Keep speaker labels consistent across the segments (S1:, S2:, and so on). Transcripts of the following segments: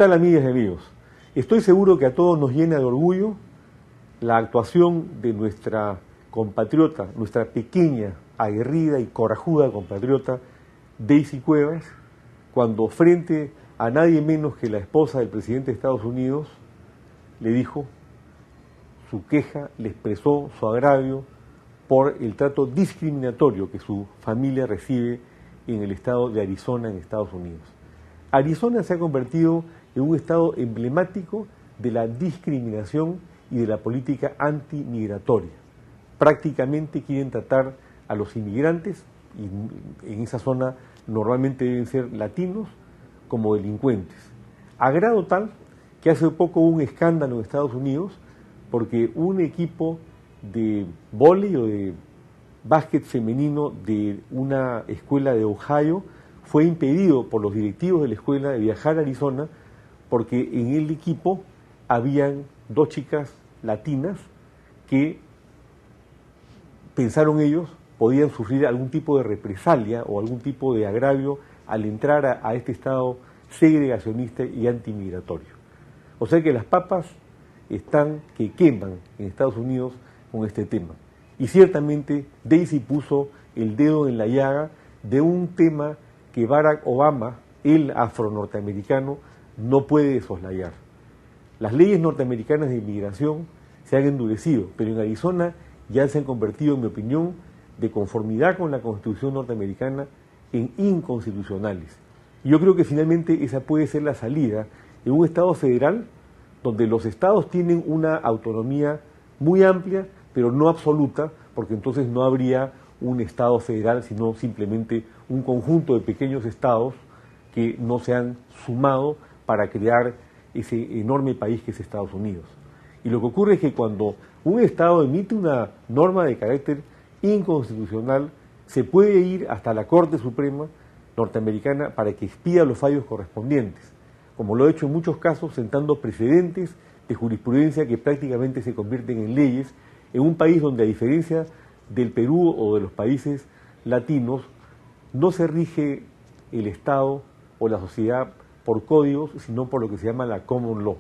S1: tal, amigas y amigos? Estoy seguro que a todos nos llena de orgullo la actuación de nuestra compatriota, nuestra pequeña, aguerrida y corajuda compatriota Daisy Cuevas, cuando frente a nadie menos que la esposa del presidente de Estados Unidos le dijo su queja, le expresó su agravio por el trato discriminatorio que su familia recibe en el estado de Arizona, en Estados Unidos. Arizona se ha convertido en un estado emblemático de la discriminación y de la política antimigratoria. Prácticamente quieren tratar a los inmigrantes, y en esa zona normalmente deben ser latinos, como delincuentes. A grado tal que hace poco hubo un escándalo en Estados Unidos porque un equipo de vóley o de básquet femenino de una escuela de Ohio fue impedido por los directivos de la escuela de viajar a Arizona porque en el equipo habían dos chicas latinas que pensaron ellos podían sufrir algún tipo de represalia o algún tipo de agravio al entrar a este estado segregacionista y antimigratorio. O sea que las papas están que queman en Estados Unidos con este tema. Y ciertamente Daisy puso el dedo en la llaga de un tema que Barack Obama, el afro-norteamericano, no puede soslayar. Las leyes norteamericanas de inmigración se han endurecido, pero en Arizona ya se han convertido, en mi opinión, de conformidad con la Constitución norteamericana, en inconstitucionales. Y yo creo que finalmente esa puede ser la salida en un Estado federal donde los estados tienen una autonomía muy amplia, pero no absoluta, porque entonces no habría un Estado federal, sino simplemente un conjunto de pequeños estados que no se han sumado para crear ese enorme país que es Estados Unidos. Y lo que ocurre es que cuando un Estado emite una norma de carácter inconstitucional, se puede ir hasta la Corte Suprema norteamericana para que expida los fallos correspondientes, como lo ha hecho en muchos casos, sentando precedentes de jurisprudencia que prácticamente se convierten en leyes en un país donde, a diferencia del Perú o de los países latinos, no se rige el Estado o la sociedad por códigos, sino por lo que se llama la common law.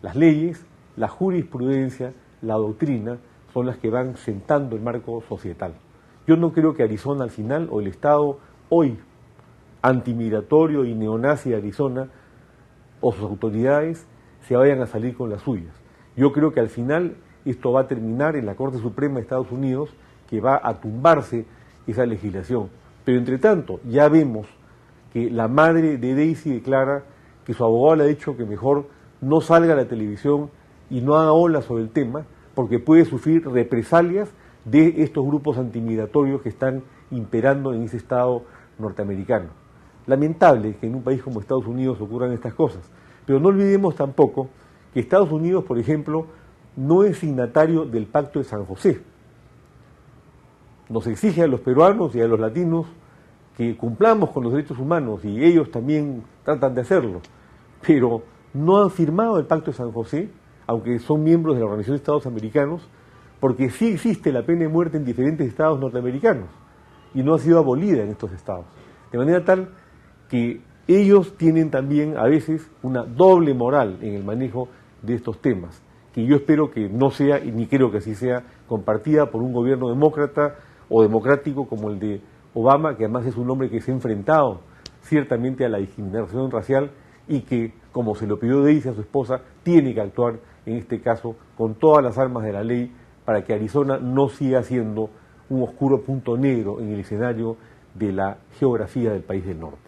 S1: Las leyes, la jurisprudencia, la doctrina son las que van sentando el marco societal. Yo no creo que Arizona al final, o el Estado hoy antimigratorio y neonazi de Arizona, o sus autoridades, se vayan a salir con las suyas. Yo creo que al final esto va a terminar en la Corte Suprema de Estados Unidos, que va a tumbarse esa legislación. Pero entre tanto, ya vemos que la madre de Daisy declara que su abogado le ha dicho que mejor no salga a la televisión y no haga ola sobre el tema, porque puede sufrir represalias de estos grupos antimigratorios que están imperando en ese estado norteamericano. Lamentable que en un país como Estados Unidos ocurran estas cosas, pero no olvidemos tampoco que Estados Unidos, por ejemplo, no es signatario del Pacto de San José. Nos exige a los peruanos y a los latinos que cumplamos con los derechos humanos, y ellos también tratan de hacerlo, pero no han firmado el Pacto de San José, aunque son miembros de la Organización de Estados Americanos, porque sí existe la pena de muerte en diferentes estados norteamericanos y no ha sido abolida en estos estados. De manera tal que ellos tienen también a veces una doble moral en el manejo de estos temas, que yo espero que no sea, y ni creo que así sea, compartida por un gobierno demócrata o democrático como el de Obama, que además es un hombre que se ha enfrentado ciertamente a la discriminación racial y que, como se lo pidió Daisy a su esposa, tiene que actuar en este caso con todas las armas de la ley para que Arizona no siga siendo un oscuro punto negro en el escenario de la geografía del país del norte.